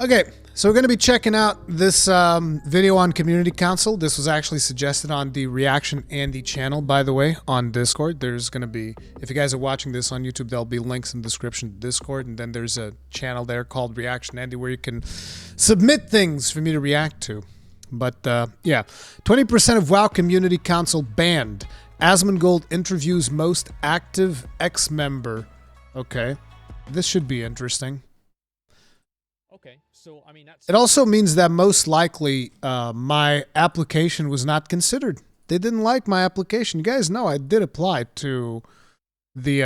Okay, so we're going to be checking out this video on Community Council. This was actually suggested on the Reaction Andy channel, by the way, on Discord. There's going to be, if you guys are watching this on YouTube, there'll be links in the description to Discord, and then there's a channel there called Reaction Andy where you can submit things for me to react to. But yeah, 20% of WoW Community Council banned. Asmongold Interviews most active ex-member. Okay, this should be interesting. Okay, so I mean that's... It also means that most likely my application was not considered. They didn't like my application. You guys know I did apply to the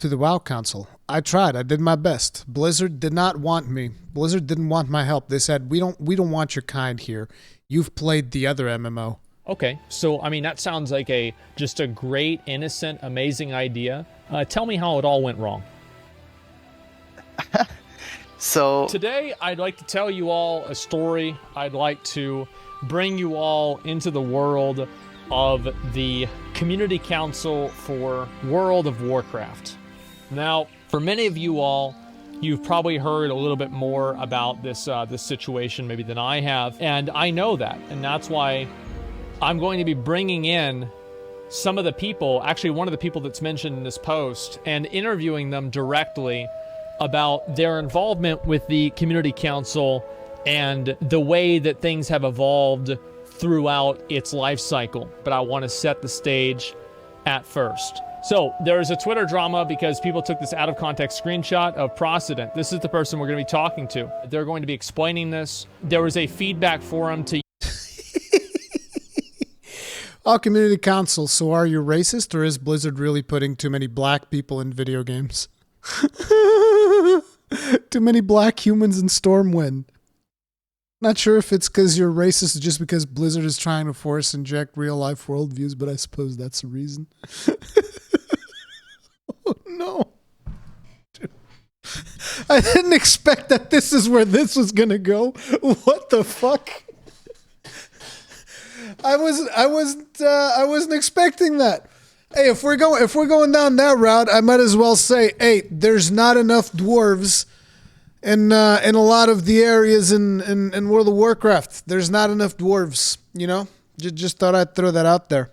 WoW Council. I tried. I did my best. Blizzard did not want me. Blizzard didn't want my help. They said we don't want your kind here. You've played the other MMO. Okay, so I mean that sounds like just a great, innocent, amazing idea. Tell me how it all went wrong. So today, I'd like to tell you all a story. I'd like to bring you all into the world of the Community Council for World of Warcraft. Now, for many of you all, you've probably heard a little bit more about this this situation maybe than I have, and I know that, and that's why I'm going to be bringing in some of the people, actually one of the people that's mentioned in this post, and interviewing them directly about their involvement with the Community Council and the way that things have evolved throughout its life cycle. But I want to set the stage at first. So there's a Twitter drama because people took this out of context screenshot of Precedent. This is the person we're going to be talking to. They're going to be explaining this. There was a feedback forum to... Oh, Community Council, so are you racist, or is Blizzard really putting too many black people in video games? Too many black humans in Stormwind. Not sure if it's because you're racist or just because Blizzard is trying to force inject real-life worldviews, but I suppose that's the reason. Oh, no. Dude. I didn't expect that this is where this was going to go. What the fuck? I wasn't expecting that. Hey, if we're going down that route, I might as well say, hey, there's not enough dwarves in a lot of the areas in World of Warcraft. There's not enough dwarves, you know? Just thought I'd throw that out there.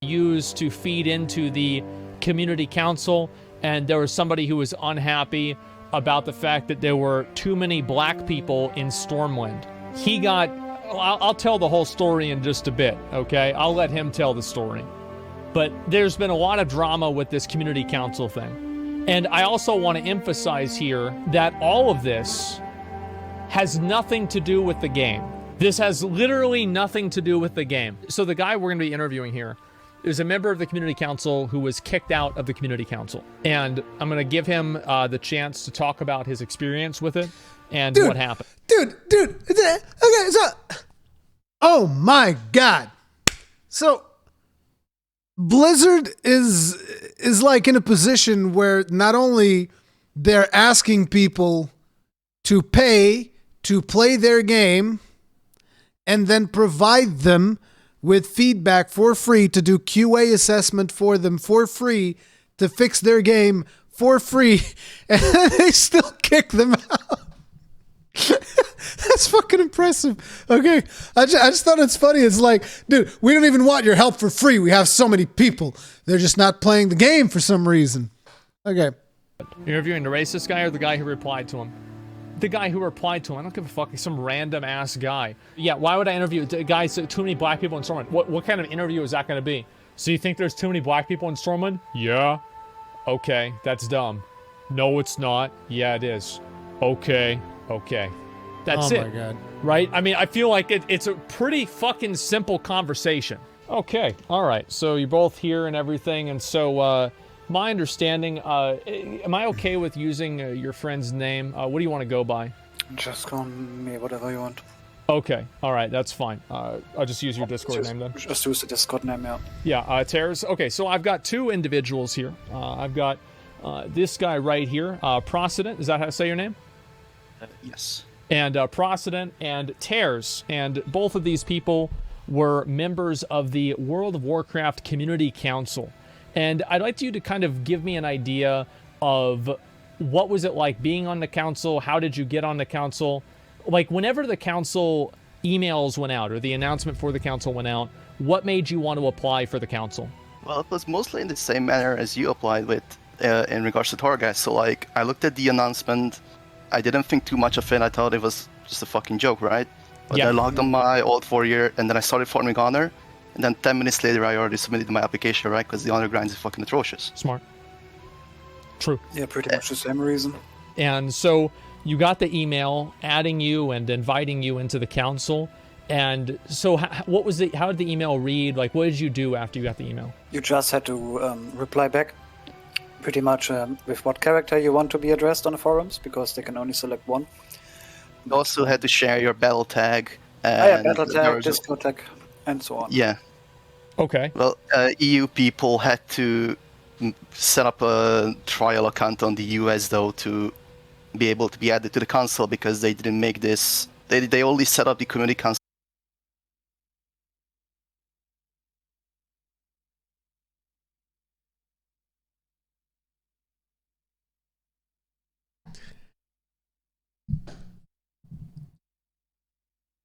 Used to feed into the Community Council, and there was somebody who was unhappy about the fact that there were too many black people in Stormwind. He got... I'll tell the whole story in just a bit, okay? I'll let him tell the story. But there's been a lot of drama with this Community Council thing. And I also want to emphasize here that all of this has nothing to do with the game. This has literally nothing to do with the game. So the guy we're going to be interviewing here is a member of the Community Council who was kicked out of the Community Council. And I'm going to give him the chance to talk about his experience with it and what happened. Dude, okay, so... Oh my God. So, Blizzard is like in a position where not only they're asking people to pay to play their game and then provide them with feedback for free to do QA assessment for them for free to fix their game for free, and they still kick them out. That's fucking impressive. Okay, I just thought it's funny. It's like, dude, we don't even want your help for free. We have so many people. They're just not playing the game for some reason. Okay. You're interviewing the racist guy or the guy who replied to him? The guy who replied to him. I don't give a fuck. He's some random ass guy. Yeah, why would I interview guys? Too many black people in Stormwind. What kind of interview is that going to be? So you think there's too many black people in Stormwind? Yeah. Okay, that's dumb. No, it's not. Yeah, it is. Okay. That's it. Oh my God. Right? I mean, I feel like it's a pretty fucking simple conversation. Okay. All right. So you're both here and everything. And so, my understanding, am I okay with using your friend's name? What do you want to go by? Just call me whatever you want. Okay. All right. That's fine. I'll just use your Discord name then. Just use the Discord name, yeah. Yeah. Tears. Okay. So I've got two individuals here. I've got this guy right here, Precedent. Is that how to say your name? Yes. And Precedent and Tears. And both of these people were members of the World of Warcraft Community Council. And I'd like you to kind of give me an idea of what was it like being on the council? How did you get on the council? Like, whenever the council emails went out or the announcement for the council went out, what made you want to apply for the council? Well, it was mostly in the same manner as you applied with in regards to Torghast. So, like, I looked at the announcement. I didn't think too much of it. I thought it was just a fucking joke, right? But Yeah. I logged on my old 4-year, and then I started farming honor. And then 10 minutes later, I already submitted my application, right? Because the honor grind is fucking atrocious. Smart. True. Yeah, pretty much the same reason. And so you got the email adding you and inviting you into the council. And so what was how did the email read? Like, what did you do after you got the email? You just had to reply back pretty much with what character you want to be addressed on the forums, because they can only select one. You also had to share your battle tag. Battle there tag, was disco tag, and so on. Yeah. Okay. Well, EU people had to set up a trial account on the US, though, to be able to be added to the council, because they didn't make this. They only set up the community council.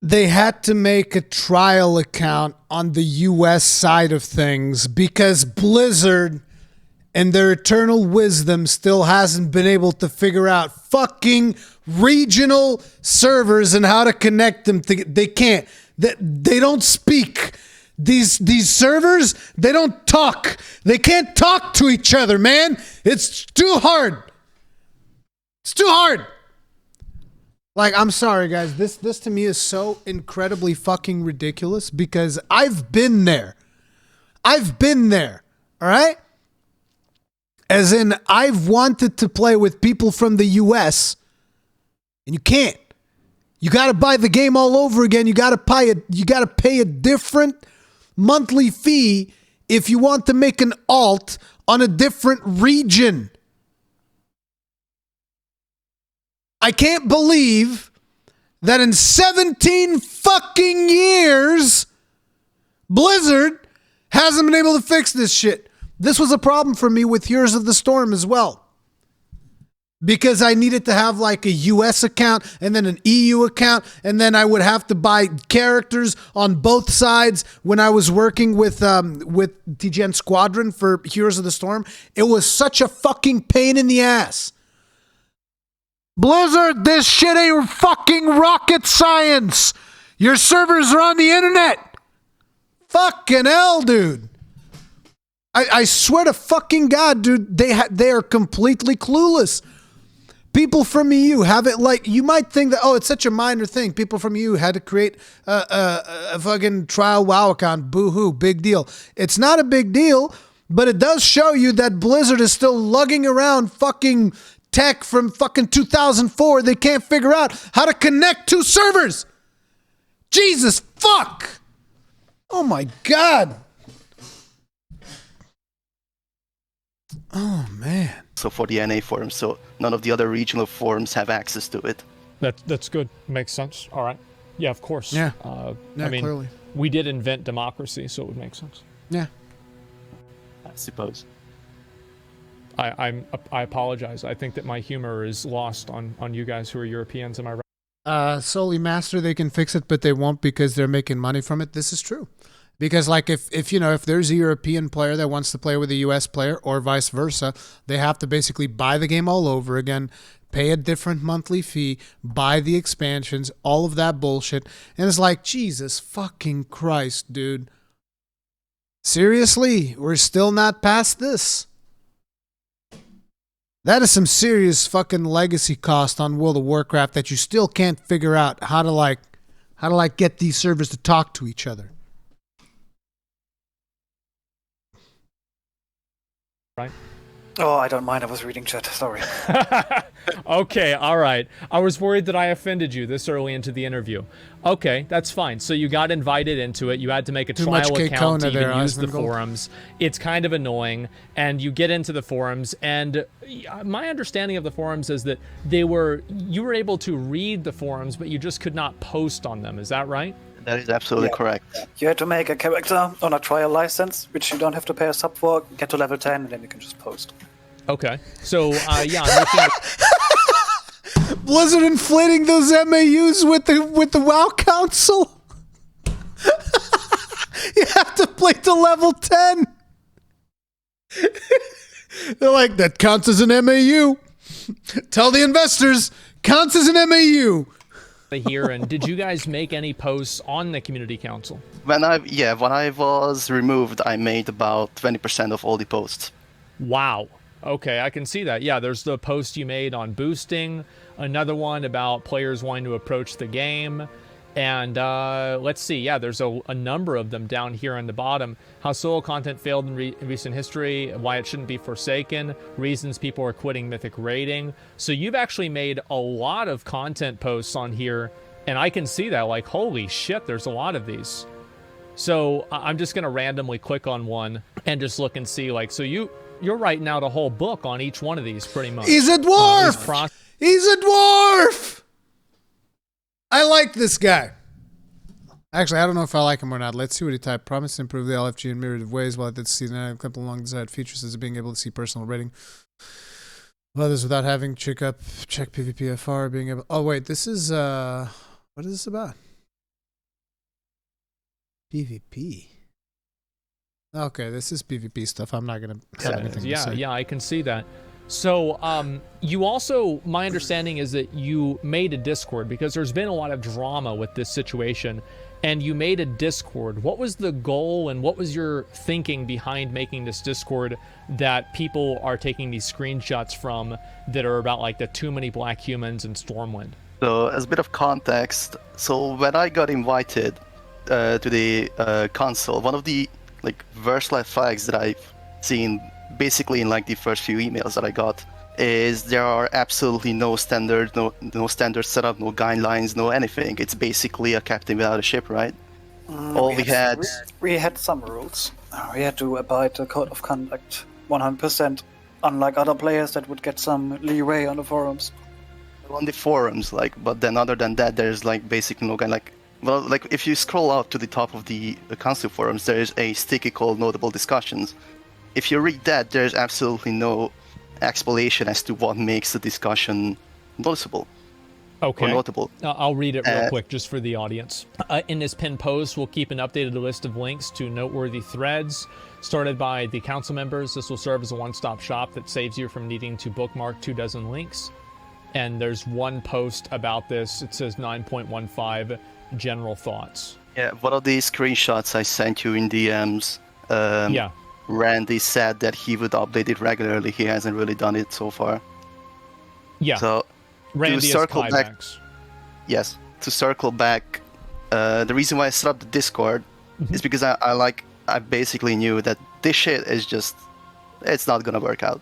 They had to make a trial account on the US side of things because Blizzard and their eternal wisdom still hasn't been able to figure out fucking regional servers and how to connect them. They can't. They don't speak. These servers, they don't talk. They can't talk to each other, man. It's too hard. It's too hard. Like, I'm sorry, guys. This to me is so incredibly fucking ridiculous because I've been there. I've been there. All right? As in, I've wanted to play with people from the US, and you can't. You got to buy the game all over again. You got to pay a different monthly fee if you want to make an alt on a different region. I can't believe that in 17 fucking years, Blizzard hasn't been able to fix this shit. This was a problem for me with Heroes of the Storm as well. Because I needed to have like a US account and then an EU account, and then I would have to buy characters on both sides when I was working with TGN Squadron for Heroes of the Storm. It was such a fucking pain in the ass. Blizzard, this shit ain't fucking rocket science. Your servers are on the internet. Fucking hell, dude. I swear to fucking God, dude, they are completely clueless. People from EU have it like, you might think that, oh, it's such a minor thing. People from EU had to create a fucking trial WoW account. Boo-hoo, big deal. It's not a big deal, but it does show you that Blizzard is still lugging around fucking tech from fucking 2004. They can't figure out how to connect two servers. Jesus fuck. Oh my God. Oh man. So for the NA forums, so none of the other regional forums have access to it. That's good. Makes sense. All right. Yeah, of course. Yeah. I Yeah, mean, clearly. we did invent democracy, so it would make sense. Yeah. I suppose. I apologize. I think that my humor is lost on you guys who are Europeans. Am I right? Solely Master, they can fix it, but they won't because they're making money from it. This is true. Because like if there's a European player that wants to play with a US player or vice versa, they have to basically buy the game all over again, pay a different monthly fee, buy the expansions, all of that bullshit. And it's like, Jesus fucking Christ, dude. Seriously, we're still not past this. That is some serious fucking legacy cost on World of Warcraft that you still can't figure out how to get these servers to talk to each other. Right? Oh, I don't mind. I was reading chat. Sorry. Okay, all right. I was worried that I offended you this early into the interview. Okay, that's fine. So you got invited into it. You had to make a Too much trial account to K-Kona there, even use the Asmongold. forums. It's kind of annoying, and you get into the forums, and my understanding of the forums is that you were able to read the forums, but you just could not post on them. Is that right? That is absolutely Yeah. correct. You had to make a character on a trial license, which you don't have to pay a sub for, get to level 10, and then you can just post. Okay. So, yeah, I'm looking at, Blizzard inflating those MAUs with the WoW Council. You have to play to level 10. They're like, that counts as an MAU. Tell the investors, counts as an MAU. here, and did you guys make any posts on the community council? When I was removed, I made about 20% of all the posts. Wow. Okay, I can see that. Yeah, there's the post you made on boosting, another one about players wanting to approach the game, and let's see. Yeah, there's a number of them down here on the bottom. How solo content failed in recent history, why it shouldn't be forsaken, reasons people are quitting Mythic raiding. So you've actually made a lot of content posts on here, and I can see that. Like, holy shit, there's a lot of these. So I'm just going to randomly click on one and just look and see, like, so you're writing out a whole book on each one of these, pretty much. He's a dwarf! He's a dwarf! I like this guy. Actually, I don't know if I like him or not. Let's see what he typed. Promise to improve the LFG in myriad of ways while I did see the clip along desired features as being able to see personal rating. Others without having check PvP FR, being able... Oh, wait, this is... What is this about? PvP. Okay, this is PvP stuff. I'm not going to have anything to say. Yeah, I can see that. So, you also, my understanding is that you made a Discord because there's been a lot of drama with this situation, and you made a Discord. What was the goal and what was your thinking behind making this Discord that people are taking these screenshots from that are about like the too many black humans and Stormwind? So, as a bit of context, so when I got invited to the console, one of the like worst red flags that I've seen basically in like the first few emails that I got is there are absolutely no standard, no standard setup, no guidelines, no anything. It's basically a captain without a ship, right? We had some rules. We had to abide the code of conduct 100%, unlike other players that would get some leeway on the forums. On the forums, like, but then other than that, there's like basically no guide. Like, well, like if you scroll out to the top of the council forums, there is a sticky called Notable Discussions. If you read that, there's absolutely no explanation as to what makes the discussion noticeable or notable. I'll read it real quick just for the audience. In this pinned post, we'll keep an updated list of links to noteworthy threads started by the council members. This will serve as a one-stop shop that saves you from needing to bookmark 24 links. And there's one post about this. It says 9.15 general thoughts. Yeah, one of these screenshots I sent you in DMs. Randy said that he would update it regularly. He hasn't really done it so far. Yeah. So Randy to circle has back, yes, to circle back, the reason why I set up the Discord is because I basically knew that this shit is just, it's not gonna work out.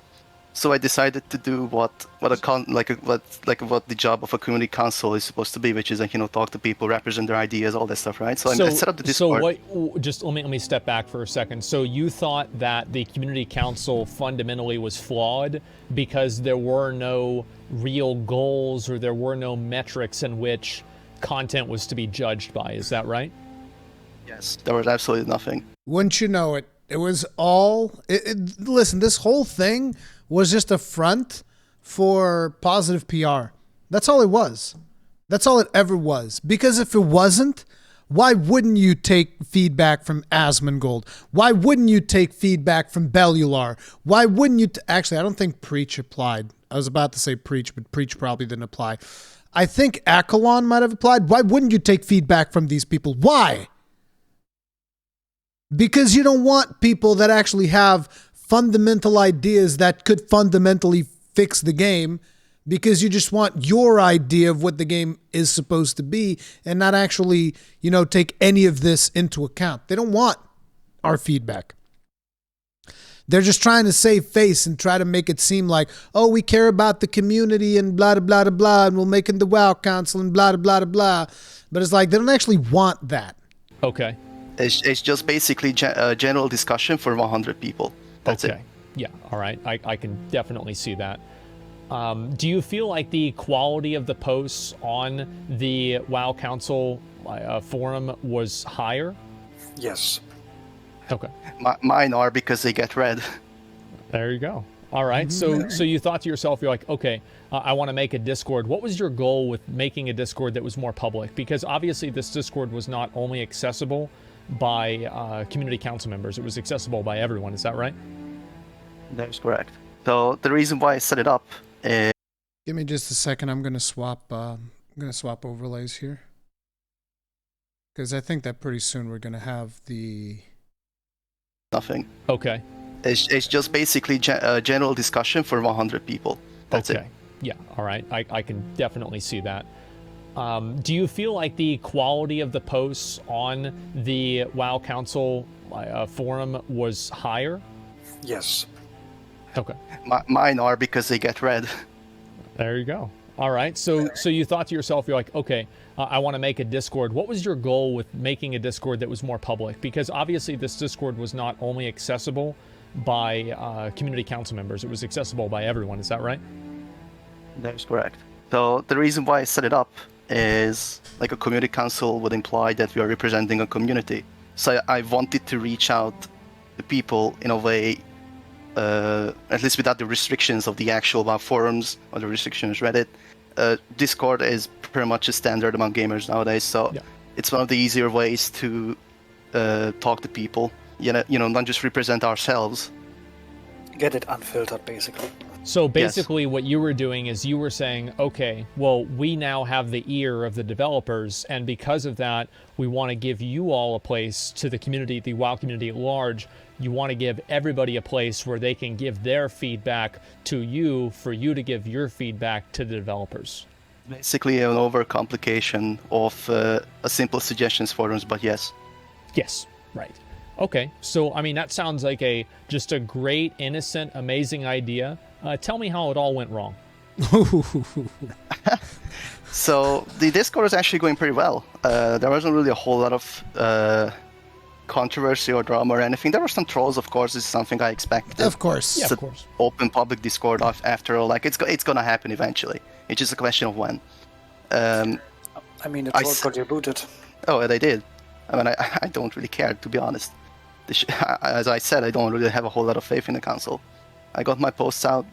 So I decided to do what the job of a community council is supposed to be, which is talk to people, represent their ideas, all that stuff, right? So I set up the Discord. So just let me step back for a second. So you thought that the community council fundamentally was flawed because there were no real goals or there were no metrics in which content was to be judged by. Is that right? Yes, there was absolutely nothing. Wouldn't you know it? It was all... listen, this whole thing was just a front for positive PR. That's all it was. That's all it ever was. Because if it wasn't, why wouldn't you take feedback from Asmongold? Why wouldn't you take feedback from Bellular? Why wouldn't you... Actually, I don't think Preach applied. I was about to say Preach, but Preach probably didn't apply. I think Akalon might have applied. Why wouldn't you take feedback from these people? Why? Because you don't want people that actually have fundamental ideas that could fundamentally fix the game, because you just want your idea of what the game is supposed to be and not actually, take any of this into account. They don't want our feedback. They're just trying to save face and try to make it seem like, oh, we care about the community and blah, blah, blah, blah, and we'll make it the WoW Council and blah, blah, blah, blah. But it's like, they don't actually want that. Okay. It's just basically a general discussion for 100 people. That's it. Yeah, all right. I can definitely see that. Do you feel like the quality of the posts on the WoW Council forum was higher? Yes. Okay. Mine are, because they get read. There you go. All right. So you thought to yourself, you're like, okay, I want to make a Discord. What was your goal with making a Discord that was more public? Because obviously this Discord was not only accessible by community council members, it was accessible by everyone. Is that right? That is correct. So the reason why I set it up is... Give me just a second. I'm gonna swap overlays here, because I think that pretty soon we're gonna have the... Nothing. Okay. It's just basically a general discussion for 100 people. That's okay. it. Yeah. All right. I can definitely see that. Do you feel like the quality of the posts on the WoW Council forum was higher? Yes. Okay. Mine are, because they get read. There you go. All right. So you thought to yourself, you're like, okay, I want to make a Discord. What was your goal with making a Discord that was more public? Because obviously this Discord was not only accessible by community council members, it was accessible by everyone. Is that right? That is correct. So the reason why I set it up is, like, a community council would imply that we are representing a community. So I wanted to reach out to people in a way, at least without the restrictions of the actual WoW forums or the restrictions Reddit. Discord is pretty much a standard among gamers nowadays, so yeah. It's one of the easier ways to talk to people. You know, not just represent ourselves. Get it unfiltered, basically. So basically what you were doing is you were saying, okay, well, we now have the ear of the developers, and because of that, we want to give you all a place, to the community, the WoW community at large. You want to give everybody a place where they can give their feedback to you, for you to give your feedback to the developers. Basically an overcomplication of a simple suggestions forums, but yes. Yes, right. Okay, so I mean, that sounds like just a great, innocent, amazing idea. Tell me how it all went wrong. So the Discord is actually going pretty well. There wasn't really a whole lot of controversy or drama or anything. There were some trolls, of course. This is something I expected. Of course. Yeah, it's of course. Open public Discord after all. Like, it's gonna happen eventually. It's just a question of when. I mean, the troll got you booted. Oh, they did. I mean, I don't really care, to be honest. As I said, I don't really have a whole lot of faith in the council. I got my posts out.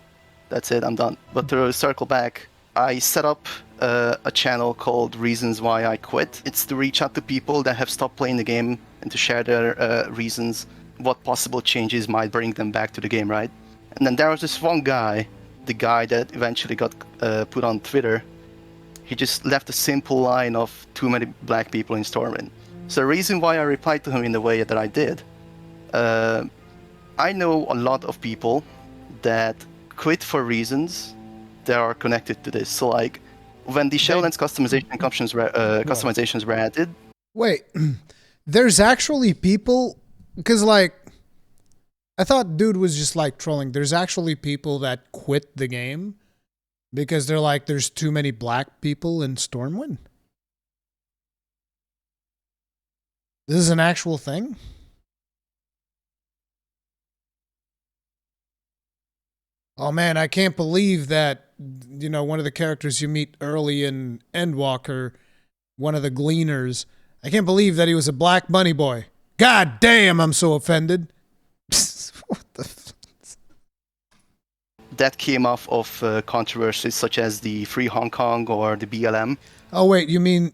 That's it. I'm done. But to circle back, I set up a channel called Reasons Why I Quit. It's to reach out to people that have stopped playing the game and to share their reasons, what possible changes might bring them back to the game, right? And then there was this one guy, the guy that eventually got put on Twitter. He just left a simple line of "too many black people in Stormwind." So the reason why I replied to him in the way that I did, I know a lot of people that quit for reasons that are connected to this. So, like, when the Shadowlands customizations were added... Wait, there's actually people... Because, like, I thought dude was just, like, trolling. There's actually people that quit the game because they're like, there's too many black people in Stormwind? This is an actual thing? Oh man, I can't believe that, you know, one of the characters you meet early in Endwalker, one of the Gleaners, I can't believe that he was a black bunny boy. God damn, I'm so offended. What the That came off of controversies such as the Free Hong Kong or the BLM. Oh wait, you mean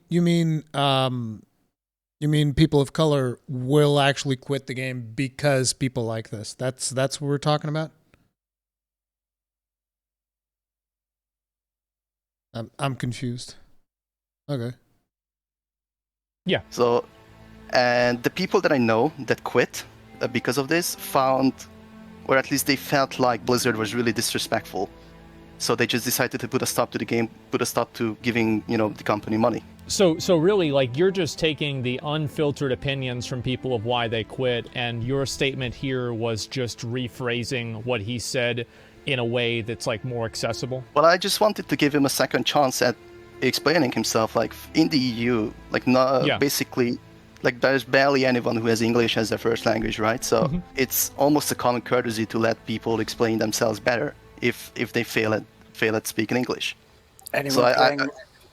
people of color will actually quit the game because people like this? That's what we're talking about? I'm confused. Okay. Yeah. So, and the people that I know that quit because of this found, or at least they felt like Blizzard was really disrespectful. So they just decided to put a stop to the game, put a stop to giving, you know, the company money. So really, like, you're just taking the unfiltered opinions from people of why they quit, and your statement here was just rephrasing what he said in a way that's, like, more accessible? Well, I just wanted to give him a second chance at explaining himself. Like, in the EU, like, basically, like, there's barely anyone who has English as their first language, right? So it's almost a common courtesy to let people explain themselves better if they fail at speaking English.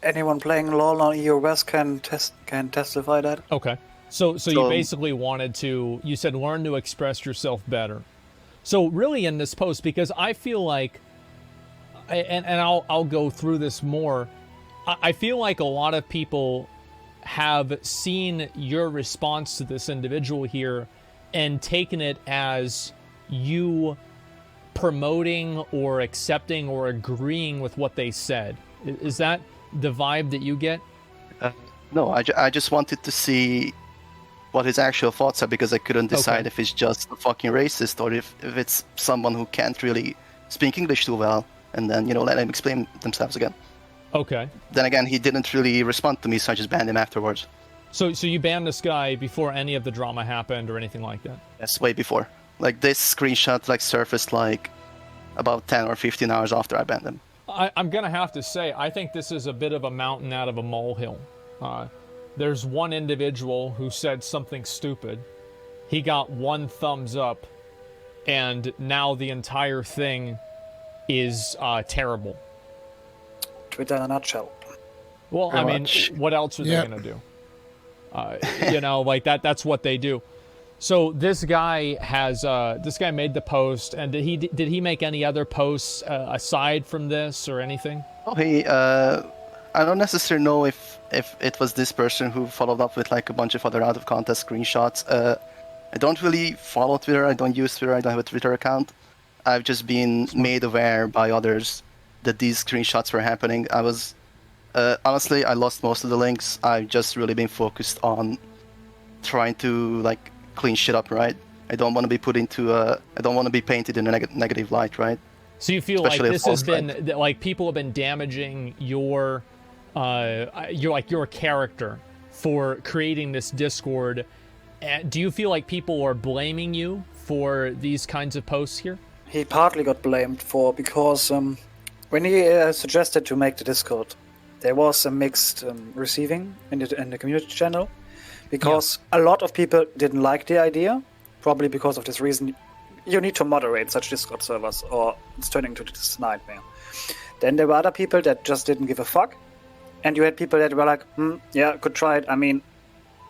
Anyone playing LoL on EU West can testify that. Okay. So you basically wanted to, you said learn to express yourself better. So really in this post, because I feel like, and I'll go through this more, I feel like a lot of people have seen your response to this individual here and taken it as you promoting or accepting or agreeing with what they said. Is that the vibe that you get? No, I just wanted to see what his actual thoughts are, because I couldn't decide Okay. if it's just a fucking racist or if it's someone who can't really speak English too well, and then, let him explain themselves again. Okay. Then again, he didn't really respond to me, so I just banned him afterwards. So you banned this guy before any of the drama happened or anything like that? That's way before. Like, this screenshot surfaced about 10 or 15 hours after I banned him. I'm gonna have to say, I think this is a bit of a mountain out of a molehill. There's one individual who said something stupid. He got 1 thumbs up, and now the entire thing is terrible. Twitter in a nutshell. Well, Pretty I mean, much. what else are Yep. they gonna do? Like that's what they do. So this guy made the post, and did he make any other posts aside from this or anything? Oh, I don't necessarily know if it was this person who followed up with a bunch of other out of context screenshots. I don't really follow Twitter. I don't use Twitter. I don't have a Twitter account. I've just been made aware by others that these screenshots were happening. I was honestly, I lost most of the links. I've just really been focused on trying to clean shit up, right? I don't want to be I don't want to be painted in a negative light, right? So you feel Especially like this has false been like people have been damaging your character for creating this Discord. Do you feel like people are blaming you for these kinds of posts here? He partly got blamed because when he suggested to make the Discord, there was a mixed receiving in the community channel, because a lot of people didn't like the idea, probably because of this reason. You need to moderate such Discord servers, or it's turning into this nightmare. Then there were other people that just didn't give a fuck, and you had people that were like, yeah, could try it. I mean,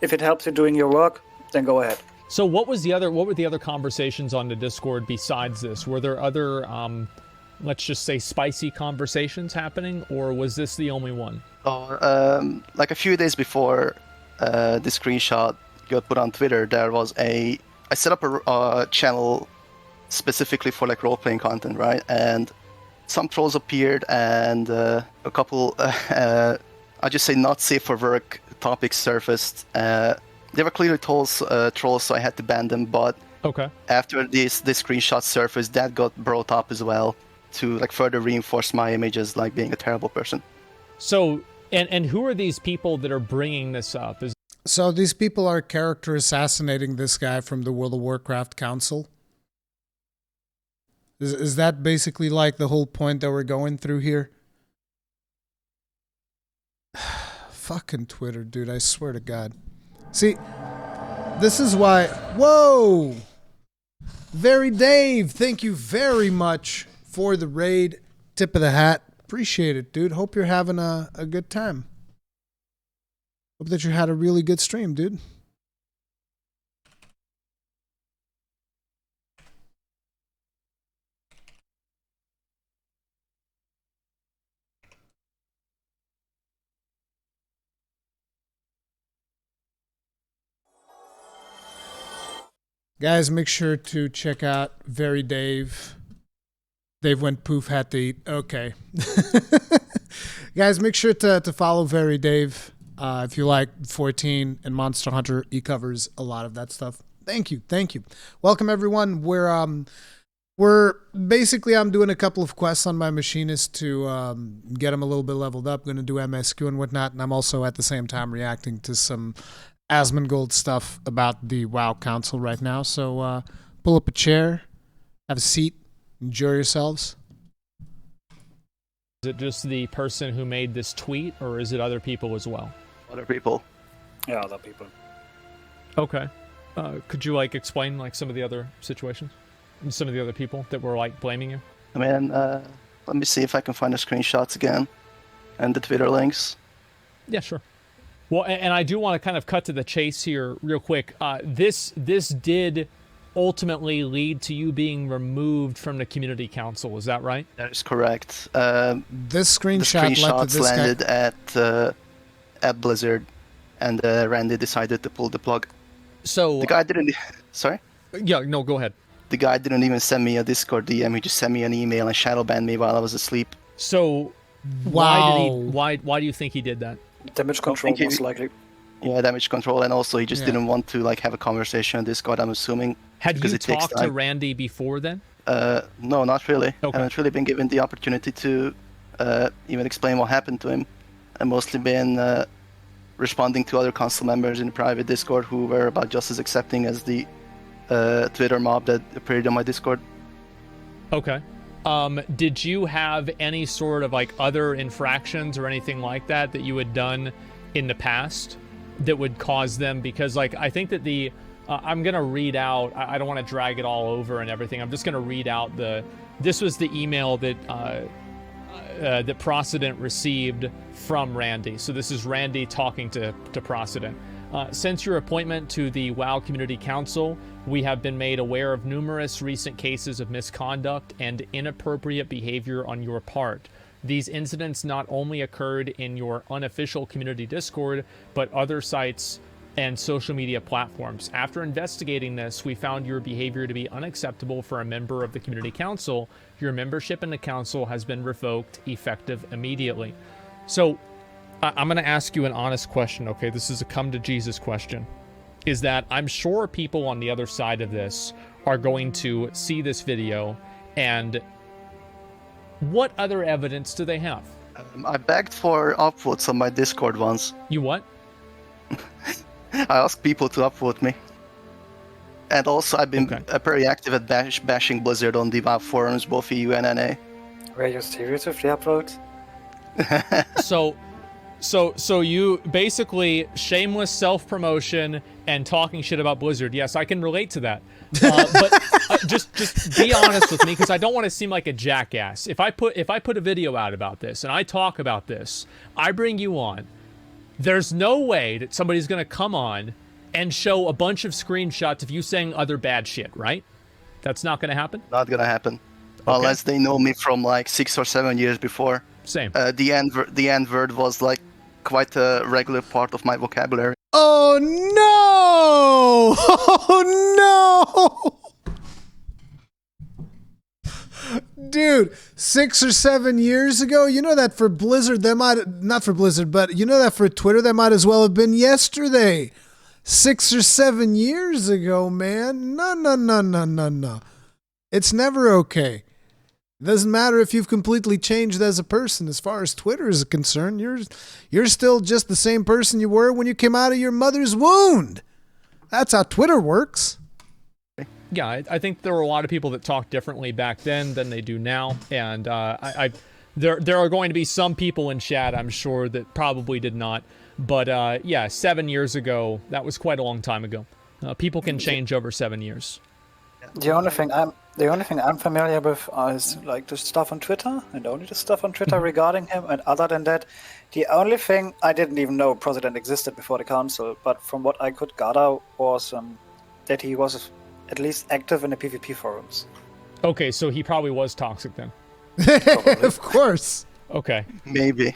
if it helps you doing your work, then go ahead. So what were the other conversations on the Discord besides this? Were there other let's just say spicy conversations happening, or was this the only one? A few days before the screenshot got put on Twitter, I set up a channel specifically for role-playing content, right? And some trolls appeared, and a couple I just say not safe for work topics surfaced. They were clearly trolls, so I had to ban them. But after this screenshot surfaced, that got brought up as well to further reinforce my image as being a terrible person. So and who are these people that are bringing this up? So these people are character assassinating this guy from the World of Warcraft Council. Is that basically the whole point that we're going through here? Fucking Twitter, dude, I swear to God. See, this is why... Whoa! Very Dave, thank you very much for the raid. Tip of the hat. Appreciate it, dude. Hope you're having a good time. Hope that you had a really good stream, dude. Guys, make sure to check out Very Dave. Dave went poof, had to eat. Okay. Guys, make sure to follow Very Dave. If you like 14 and Monster Hunter, he covers a lot of that stuff. Thank you. Welcome everyone. We're basically, I'm doing a couple of quests on my machinist to get him a little bit leveled up. Going to do MSQ and whatnot, and I'm also at the same time reacting to some Asmongold stuff about the WoW Council right now. So pull up a chair, have a seat, enjoy yourselves. Is it just the person who made this tweet, or is it other people as well? Other people. Yeah, other people. Okay. Could you explain some of the other situations? And some of the other people that were blaming you? I mean, let me see if I can find the screenshots again and the Twitter links. Yeah, sure. Well, and I do want to kind of cut to the chase here real quick. This did ultimately lead to you being removed from the community council. Is that right? That is correct. This The screenshot led to screenshots this guy. landed at Blizzard, and Randy decided to pull the plug. So The guy didn't. Sorry. yeah, no, go ahead. The guy didn't even send me a Discord DM. He just sent me an email and shadow banned me while I was asleep. So Wow. why do you think he did that? Damage control, thank you. most likely. Yeah, damage control, and also he just Yeah. didn't want to like have a conversation on Discord. I'm assuming. Had because you it takes talked to time. Randy before then? No, not really. Okay. I haven't really been given the opportunity to even explain what happened to him. I've mostly been responding to other council members in private Discord who were about just as accepting as the Twitter mob that appeared on my Discord. Okay. Did you have any sort of like other infractions or anything like that that you had done in the past that would cause them? Because like I think that the I'm gonna read out. I don't want to drag it all over and everything. I'm just gonna read out this was the email that that Procedent received from Randy. So this is Randy talking to Procedent. Since your appointment to the WoW Community Council, we have been made aware of numerous recent cases of misconduct and inappropriate behavior on your part. These incidents not only occurred in your unofficial community Discord, but other sites and social media platforms. After investigating this, we found your behavior to be unacceptable for a member of the community council. Your membership in the council has been revoked, effective immediately. So I'm going to ask you an honest question, okay? This is a come to Jesus question. Is that I'm sure people on the other side of this are going to see this video, and what other evidence do they have? I begged for upvotes on my Discord once. You what? I asked people to upvote me. And also I've been Okay. very active at bashing Blizzard on the WoW forums, both EU and NA. Were you serious with the upload? So you basically shameless self-promotion and talking shit about Blizzard. Yes, I can relate to that. But just be honest with me, because I don't want to seem like a jackass. If I put a video out about this and I talk about this, I bring you on. There's no way that somebody's going to come on and show a bunch of screenshots of you saying other bad shit, right? That's not going to happen? Not gonna happen. Unless they know me from like 6 or 7 years before. Same. The N word was like quite a regular part of my vocabulary. Oh no! Oh no! Dude, 6 or 7 years ago, you know that for Blizzard, not for Blizzard, but you know that for Twitter, that might as well have been yesterday. 6 or 7 years ago, man. No. It's never okay. It doesn't matter if you've completely changed as a person. As far as Twitter is concerned, you're still just the same person you were when you came out of your mother's wound. That's how Twitter works. Yeah, I think there were a lot of people that talked differently back then than they do now, and there are going to be some people in chat, I'm sure, that probably did not. But yeah, 7 years ago, that was quite a long time ago. People can change over 7 years. The only thing I'm familiar with is like the stuff on Twitter, and only the stuff on Twitter regarding him. And other than that, the only thing I didn't even know President existed before the council. But from what I could gather was that he was at least active in the PvP forums. Okay, so he probably was toxic then. Of course. Okay. Maybe.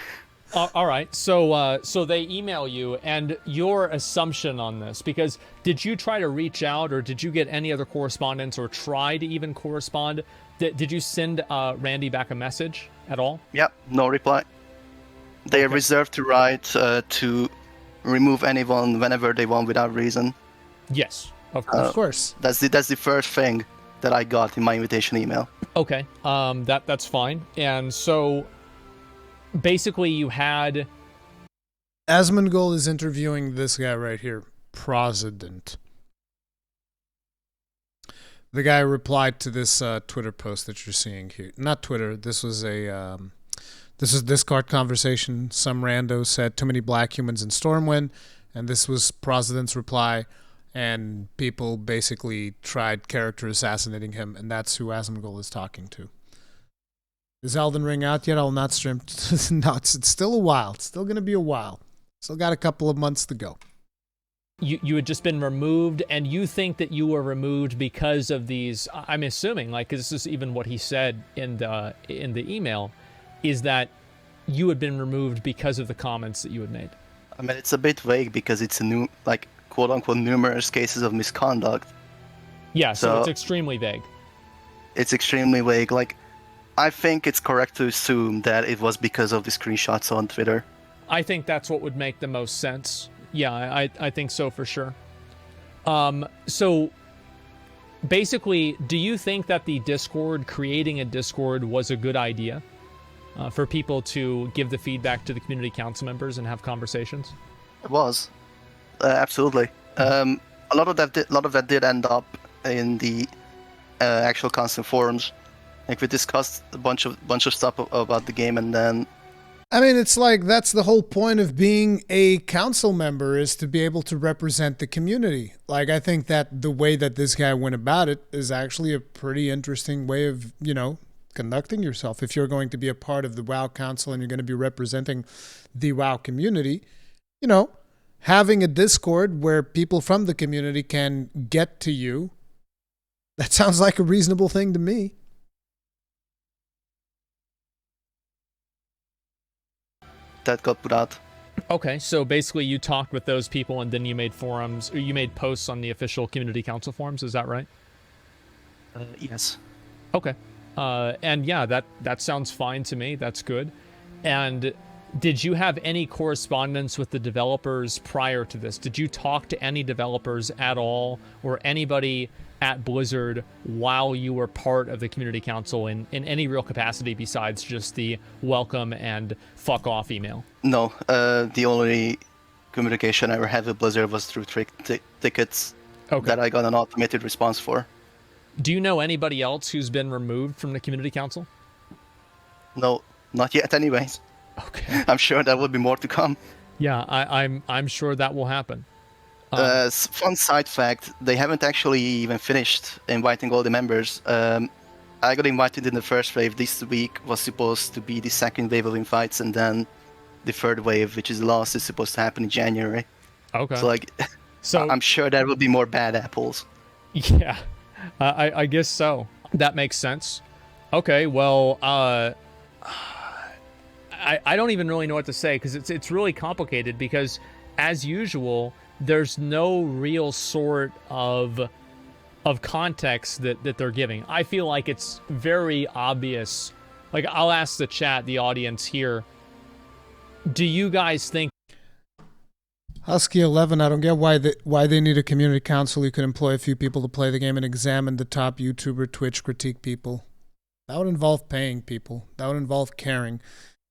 All right. So they email you, and your assumption on this, because did you try to reach out, or did you get any other correspondence, or try to even correspond? Did you send Randy back a message at all? Yep, no reply. They are reserved to right to remove anyone whenever they want without reason. Yes, of course. Of course. That's the first thing that I got in my invitation email. Okay. That's fine. And so basically you had... Asmongold is interviewing this guy right here, President. The guy replied to this Twitter post that you're seeing here. Not Twitter. This was a Discord conversation. Some rando said too many black humans in Stormwind, and this was President's reply. And people basically tried character assassinating him, and that's who Asmongold is talking to. Is Elden Ring out yet? I'll not stream. No, it's still a while. It's still going to be a while. Still got a couple of months to go. you had just been removed, and you think that you were removed because of these. I'm assuming, like, 'cause this is even what he said in the email, is that you had been removed because of the comments that you had made. I mean, it's a bit vague because it's a new, like, quote unquote, numerous cases of misconduct. Yeah, so it's extremely vague. It's extremely vague. Like, I think it's correct to assume that it was because of the screenshots on Twitter. I think that's what would make the most sense. Yeah, I think so for sure. So basically, do you think that the Discord, creating a Discord, was a good idea for people to give the feedback to the community council members and have conversations? It was, absolutely. A lot of that did end up in the actual constant forums. Like, we discussed a bunch of stuff about the game, and then. I mean, it's like that's the whole point of being a council member, is to be able to represent the community. Like, I think that the way that this guy went about it is actually a pretty interesting way of, conducting yourself. If you're going to be a part of the WoW Council and you're going to be representing the WoW community, having a Discord where people from the community can get to you, that sounds like a reasonable thing to me. That got put out. Okay, so basically you talked with those people and then you made forums, or you made posts on the official community council forums, is that right? Yes. Okay. And yeah, that sounds fine to me. That's good. And did you have any correspondence with the developers prior to this? Did you talk to any developers at all, or anybody at Blizzard while you were part of the community council in any real capacity besides just the welcome and fuck off email? No, the only communication I ever had with Blizzard was through tickets that I got an automated response for. Do you know anybody else who's been removed from the community council? No, not yet anyways. Okay. I'm sure there will be more to come. Yeah, I'm sure that will happen. Fun side fact, they haven't actually even finished inviting all the members. I got invited in the first wave. This week was supposed to be the second wave of invites, and then the third wave, which is the last, is supposed to happen in January. Okay. So I'm sure there will be more bad apples. Yeah, I guess so. That makes sense. Okay, well, I don't even really know what to say, because it's really complicated, because as usual, there's no real sort of context that they're giving. I feel like it's very obvious. Like, I'll ask the chat, the audience here, do you guys think Husky11, I don't get why they need a community council. You could employ a few people to play the game and examine the top YouTuber, Twitch, critique people. That would involve paying people. That would involve caring.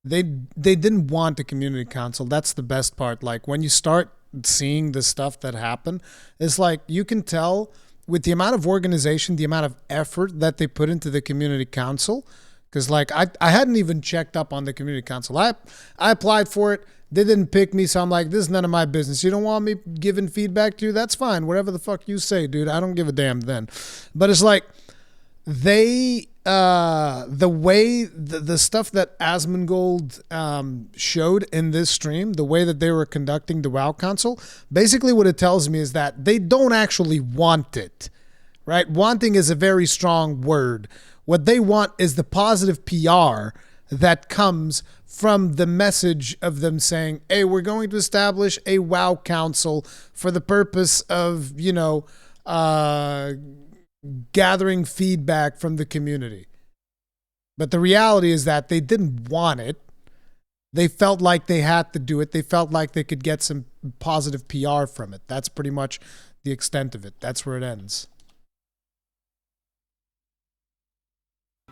They didn't want a community council. That's the best part. Like, when you start seeing the stuff that happened, it's like you can tell with the amount of organization, the amount of effort that they put into the community council. Because, like, I hadn't even checked up on the community council. I applied for it. They didn't pick me, so I'm like, this is none of my business. You don't want me giving feedback to you? That's fine. Whatever the fuck you say, dude. I don't give a damn then. But it's like, the way the stuff that Asmongold showed in this stream, the way that they were conducting the WoW Council, basically what it tells me is that they don't actually want it, right? Wanting is a very strong word. What they want is the positive PR that comes from the message of them saying, hey, we're going to establish a WoW Council for the purpose of, gathering feedback from the community. But the reality is that they didn't want it. They felt like they had to do it. They felt like they could get some positive PR from it. That's pretty much the extent of it. That's where it ends.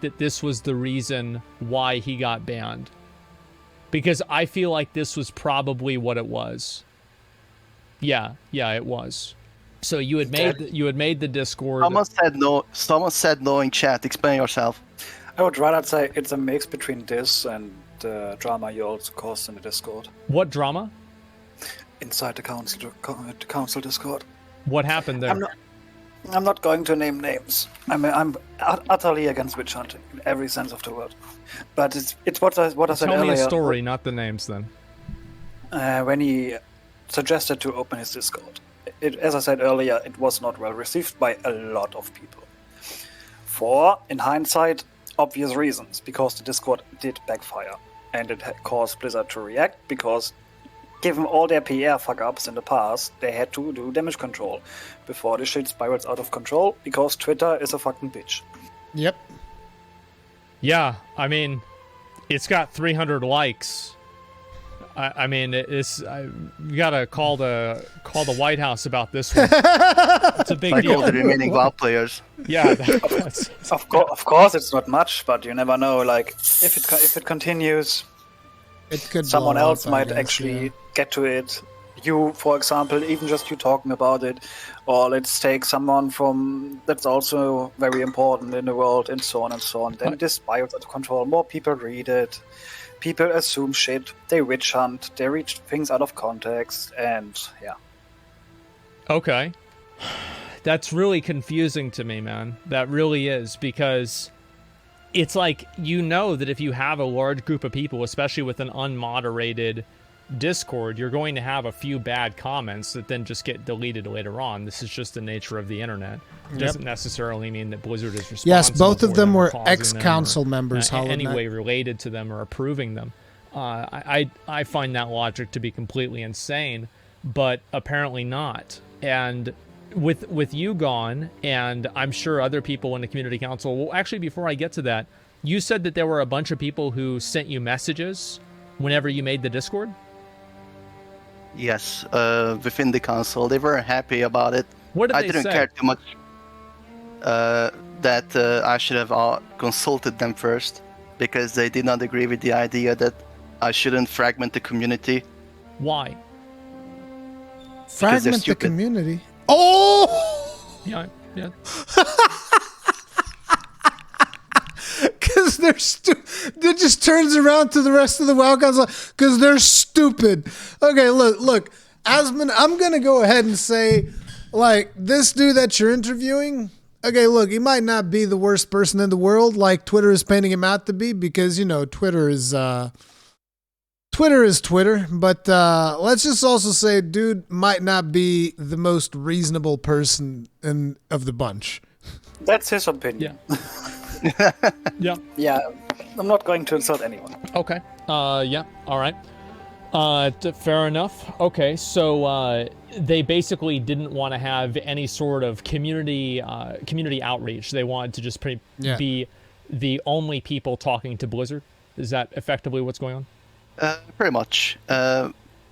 that this was the reason why he got banned? Because I feel like this was probably what it was. Yeah, it was. So you had made the Discord. Someone said no in chat. Explain yourself. I would rather say it's a mix between this and the drama you also caused in the Discord. What drama? Inside the council Discord. What happened there? I'm not going to name names. I'm utterly against witch hunting in every sense of the word. But it's what I said earlier. Tell me a story, not the names then. When he suggested to open his Discord, as I said earlier, it was not well received by a lot of people. For, in hindsight, obvious reasons, because the Discord did backfire. And it caused Blizzard to react, because given all their PR fuck-ups in the past, they had to do damage control before the shit spirals out of control, because Twitter is a fucking bitch. Yep. Yeah, I mean, it's got 300 likes. I mean, you gotta call the White House about this one. It's a big Like deal. all the remaining WoW players. Yeah, that's Of course, it's not much, but you never know. Like, if it continues, It could someone blow else up, I might guess, actually yeah. get to it. You, for example, even just you talking about it, or let's take someone from that's also very important in the world, and so on and so on. Then this spirals out of control. More people read it. People assume shit. They witch hunt. They read things out of context, and yeah. okay. That's really confusing to me, man. That really is, because it's like, you know that if you have a large group of people, especially with an unmoderated Discord, you're going to have a few bad comments that then just get deleted later on. This is just the nature of the internet. It doesn't necessarily mean that Blizzard is responsible. Yes, both of for them or were causing them ex-council or, members, Hollow any Knight. way related to them or approving them. I find that logic to be completely insane, but apparently not. And with you gone, and I'm sure other people in the community council. Well, actually, before I get to that, you said that there were a bunch of people who sent you messages whenever you made the Discord. Yes, within the council, they were happy about it. What did I they didn't say? care too much that I should have consulted them first, because they did not agree with the idea that I shouldn't fragment the community. Why? they're Fragment the stupid. community. Oh! Yeah. Because they're It just turns around to the rest of the WoW council because they're stupid. Okay, look, Asmon, I'm gonna go ahead and say, like, this dude that you're interviewing. Okay, look, he might not be the worst person in the world, like Twitter is painting him out to be, because Twitter is Twitter. But let's just also say, dude might not be the most reasonable person of the bunch. That's his opinion. Yeah. Yeah, I'm not going to insult anyone. Okay. Yeah. All right. Fair enough. Okay. So they basically didn't want to have any sort of community outreach. They wanted to just be the only people talking to Blizzard. Is that effectively what's going on? Pretty much.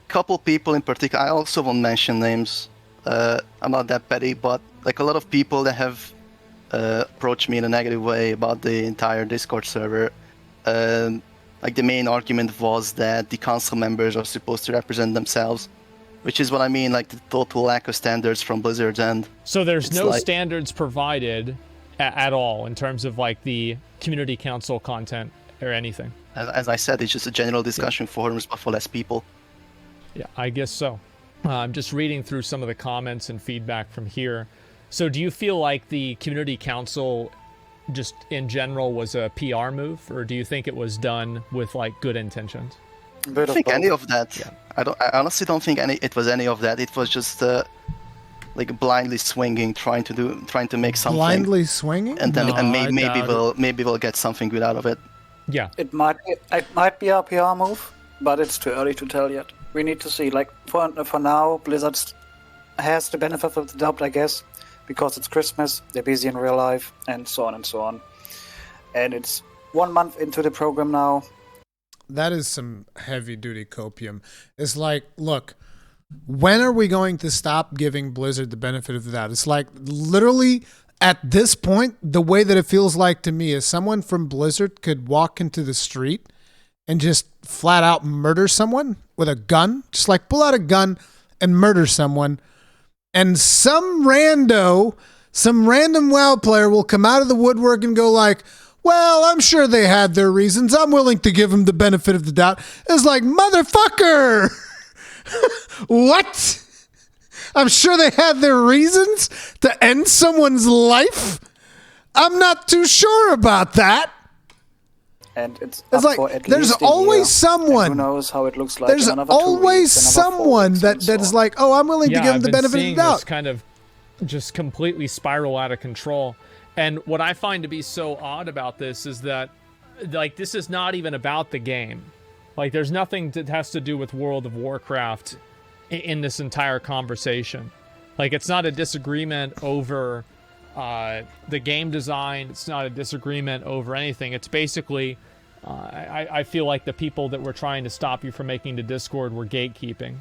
Couple people in particular. I also won't mention names. I'm not that petty, but like a lot of people that have approached me in a negative way about the entire Discord server. Like the main argument was that the council members are supposed to represent themselves, which is what I mean, like the total lack of standards from Blizzard's end. So there's It's no like- standards provided at all in terms of like the community council content or anything. As I said, it's just a general discussion forums, but for less people. Yeah, I guess so. I'm just reading through some of the comments and feedback from here. So do you feel like the community council just in general was a PR move, or do you think it was done with like good intentions? A I bit don't of think both. any of that. Yeah. I honestly don't think it was any of that. It was just like blindly swinging, trying to make something, Blindly swinging? and then No, and I doubt maybe we'll get something good out of it. Yeah. It might be a PR move, but it's too early to tell yet. We need to see. Like for now, Blizzard has the benefit of the doubt, I guess, because it's Christmas. They're busy in real life, and so on and so on. And it's 1 month into the program now. That is some heavy-duty copium. It's like, look, when are we going to stop giving Blizzard the benefit of the doubt? It's like, literally, at this point, the way that it feels like to me is someone from Blizzard could walk into the street and just flat out murder someone with a gun. Just like pull out a gun and murder someone. And some random WoW player will come out of the woodwork and go like, well, I'm sure they had their reasons. I'm willing to give them the benefit of the doubt. It's like, motherfucker! What? I'm sure they had their reasons to end someone's life? I'm not too sure about that. and it's It's up like for at there's least a always year, someone. and who knows how it looks like There's in another 2 always weeks, another 4 someone weeks, that and so is on. like, oh, I'm willing to Yeah, give him I've the been benefit of the seeing doubt. this kind of just completely spiral out of control. And what I find to be so odd about this is that, like, this is not even about the game. Like, there's nothing that has to do with World of Warcraft in this entire conversation. Like, it's not a disagreement over the game design. It's not a disagreement over anything. It's basically, I feel like the people that were trying to stop you from making the Discord were gatekeeping,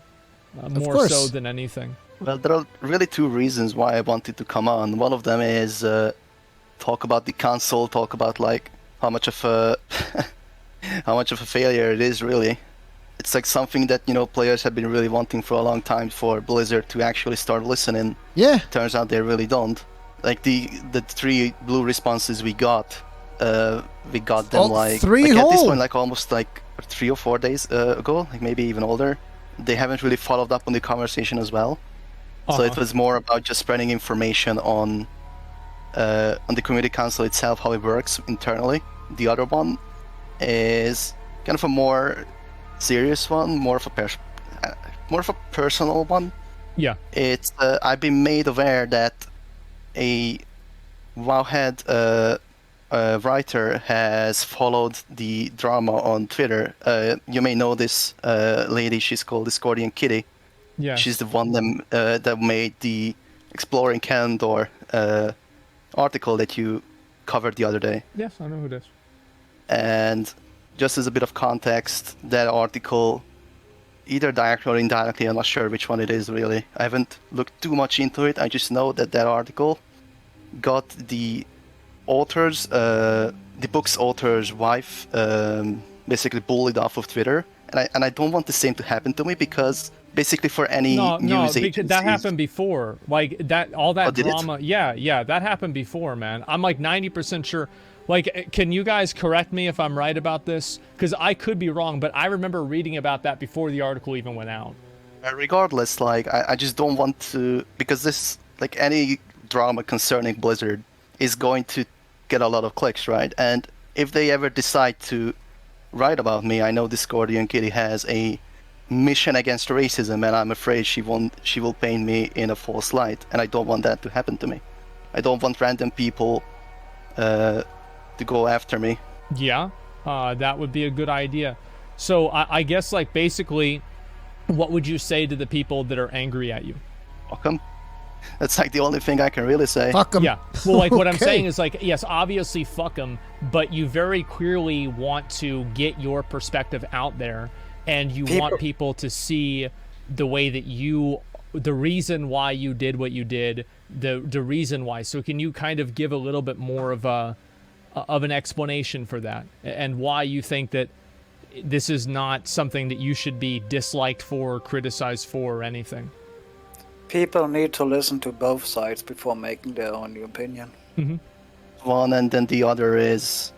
more course. so than anything. Well, there are really two reasons why I wanted to come on. One of them is talk about the console, talk about like how much of a failure it is really. It's like something that, you know, players have been really wanting for a long time for Blizzard to actually start listening. Yeah. Turns out they really don't. Like the 3 blue responses we got them like 3 at this whole. point, like almost like 3 or 4 days ago, like maybe even older. They haven't really followed up on the conversation as well. So it was more about just spreading information on the community council itself, how it works internally. The other one is kind of a more serious one, more of a personal one. Yeah. It's I've been made aware that a Wowhead writer has followed the drama on Twitter. You may know this lady. She's called Discordian Kitty. Yeah. She's the one that made the Exploring Candor article that you covered the other day. Yes, I know who it is. And just as a bit of context, that article, either directly or indirectly, I'm not sure which one it is really. I haven't looked too much into it. I just know that article got the book's author's wife basically bullied off of Twitter. And I don't want the same to happen to me because basically for any news agency... because that happened before. Like, all that drama... It? Yeah, that happened before, man. I'm like 90% sure... Like, can you guys correct me if I'm right about this? Because I could be wrong, but I remember reading about that before the article even went out. Regardless, like, I just don't want to... Because this, like, any drama concerning Blizzard is going to get a lot of clicks, right? And if they ever decide to write about me, I know Discordian Kitty has a mission against racism, and I'm afraid she will paint me in a false light, and I don't want that to happen to me. I don't want random people to go after me. Yeah, that would be a good idea. So I guess, like, basically, what would you say to the people that are angry at you? Fuck 'em. That's like the only thing I can really say. Fuck them. Yeah. Well, like, what I'm Okay. saying is, like, yes, obviously fuck them, but you very clearly want to get your perspective out there, and you want people to see the way that the reason why you did what you did, the reason why. So can you kind of give a little bit more of an explanation for that, and why you think that this is not something that you should be disliked for, or criticized for, or anything? People need to listen to both sides before making their own opinion. One, and then the other is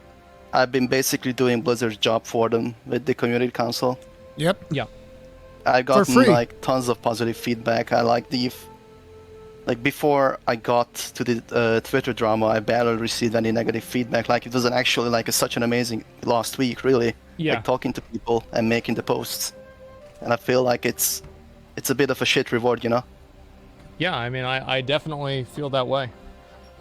I've been basically doing Blizzard's job for them with the community council. Yep. Yeah. I've For gotten free. like tons of positive feedback. I like before I got to the Twitter drama, I barely received any negative feedback. Like, it was actually like such an amazing last week, really. Yeah. Like, talking to people and making the posts, and I feel like it's a bit of a shit reward, you know. Yeah, I mean, I definitely feel that way,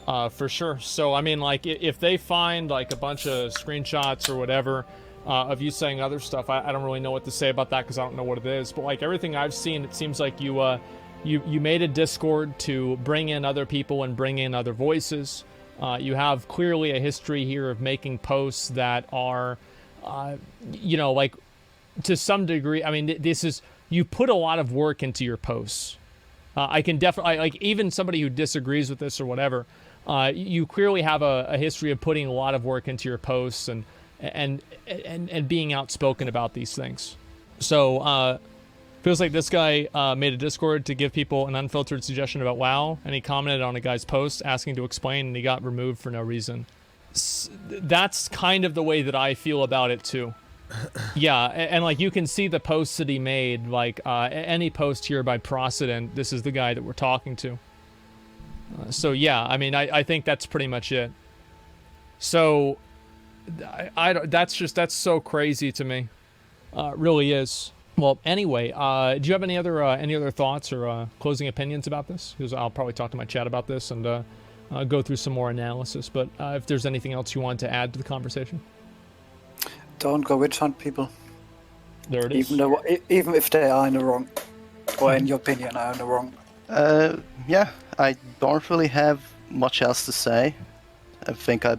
for sure. So, I mean, like, if they find, like, a bunch of screenshots or whatever of you saying other stuff, I don't really know what to say about that because I don't know what it is. But, like, everything I've seen, it seems like you made a Discord to bring in other people and bring in other voices. You have clearly a history here of making posts that are, you know, like, to some degree, I mean, you put a lot of work into your posts. I can definitely, like, even somebody who disagrees with this or whatever, you clearly have a history of putting a lot of work into your posts and being outspoken about these things. So, feels like this guy made a Discord to give people an unfiltered suggestion about WoW, and he commented on a guy's post asking to explain, and he got removed for no reason. That's kind of the way that I feel about it too. Yeah, and like, you can see the posts that he made, like any post here by Procedent, this is the guy that we're talking to. So yeah, I mean, I think that's pretty much it. So I don't, that's so crazy to me. It really is. Well, anyway, do you have any other thoughts or closing opinions about this? Because I'll probably talk to my chat about this and go through some more analysis. But if there's anything else you want to add to the conversation, Don't go witch hunt people. there it is. Even if they are in the wrong, or in your opinion, are in the wrong. Yeah, I don't really have much else to say. I think I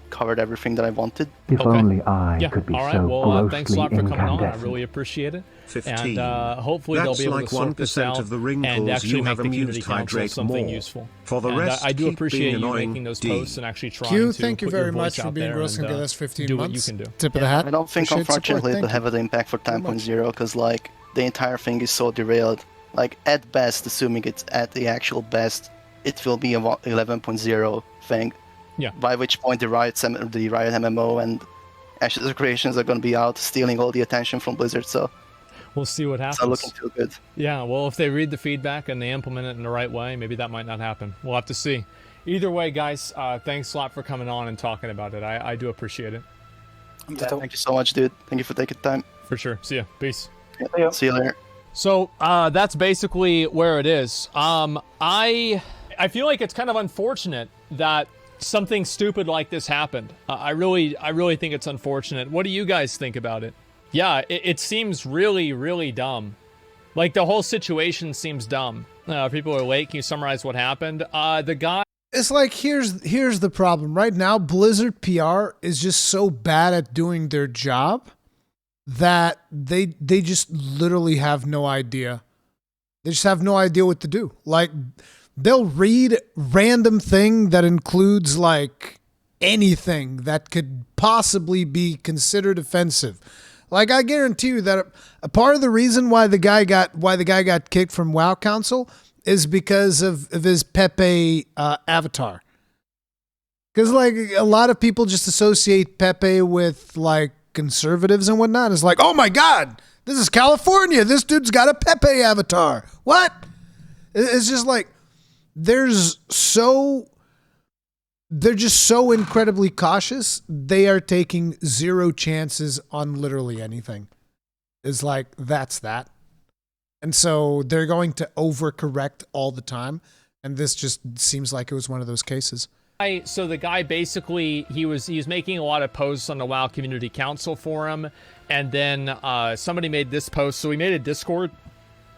covered everything that I wanted. If Okay. only I Yeah. could be All right. so Well, thanks a grossly lot for coming on. I incandescent. really appreciate it. 15. And hopefully they'll That's be able like to sort this 1% out of the and wrinkles actually you make have the community amused council Hydrake something more. useful. For the And rest, I do keep appreciate being you annoying, making those D. posts and actually trying Q, to thank you put your very voice much for out being there gross and and, give us 15 do what months. you can do. Tip of the hat. I don't think, Appreciate support. unfortunately, Thank it'll have an impact for very much. 10.0 because, like, the entire thing is so derailed. Like, at best, assuming it's at the actual best, it will be a 11.0 thing. Yeah. By which point the Riot MMO and Ashes of Creations are going to be out, stealing all the attention from Blizzard. So We'll see what it's not happens. looking too good. Yeah, well, if they read the feedback and they implement it in the right way, maybe that might not happen. We'll have to see. Either way, guys, thanks a lot for coming on and talking about it. I do appreciate it. Yeah, thank you so much, dude. Thank you for taking time. For sure. See ya. Peace. Yeah. See you later. So that's basically where it is. I feel like it's kind of unfortunate that something stupid like this happened. I really think it's unfortunate. What do you guys think about it? Yeah, it seems really, really dumb. Like the whole situation seems dumb. People are late. Can you summarize what happened? The guy. It's like here's the problem. Right now, Blizzard PR is just so bad at doing their job that they just literally have no idea. They just have no idea what to do. Like they'll read random thing that includes like anything that could possibly be considered offensive. Like I guarantee you that a part of the reason why the guy got kicked from WoW Council is because of his Pepe avatar. Because like a lot of people just associate Pepe with like conservatives and whatnot. It's like, oh my God, this is California. This dude's got a Pepe avatar. What? It's just like they're just so incredibly cautious. They are taking zero chances on literally anything. It's like, that's that. And so they're going to overcorrect all the time. And this just seems like it was one of those cases. So the guy basically, he was making a lot of posts on the WoW Community Council forum. And then somebody made this post. So he made a Discord.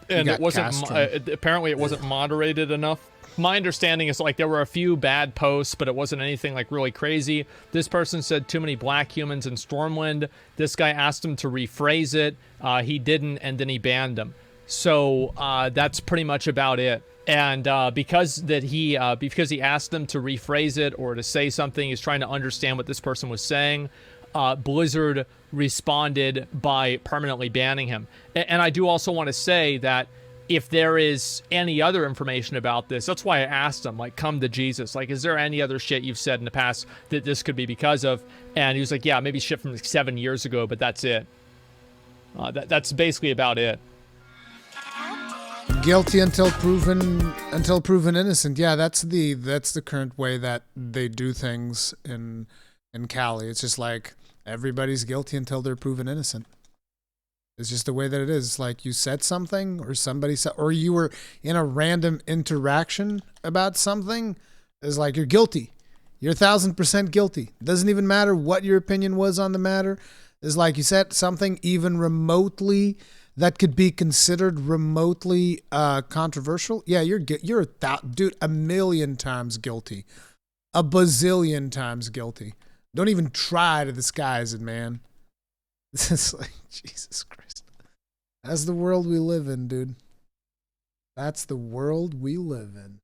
And it wasn't, apparently it wasn't moderated enough. My understanding is like there were a few bad posts, but it wasn't anything like really crazy. This person said too many black humans in Stormwind. This guy asked him to rephrase it. He didn't, and then he banned him. So that's pretty much about it. And because he asked them to rephrase it or to say something, he's trying to understand what this person was saying. Blizzard responded by permanently banning him. And I do also want to say that if there is any other information about this, that's why I asked him, like, come to Jesus. Like, is there any other shit you've said in the past that this could be because of? And he was like, yeah, maybe shit from like 7 years ago, but that's it. That's basically about it. Guilty until proven innocent. Yeah, that's the current way that they do things in Cali. It's just like everybody's guilty until they're proven innocent. It's just the way that it is. It's like you said something or somebody said, or you were in a random interaction about something. It's like you're guilty. You're 1,000% guilty. Doesn't even matter what your opinion was on the matter. It's like you said something even remotely that could be considered remotely controversial. Yeah, you're dude, a million times guilty, a bazillion times guilty. Don't even try to disguise it, man. It's like, Jesus Christ. That's the world we live in, dude. That's the world we live in.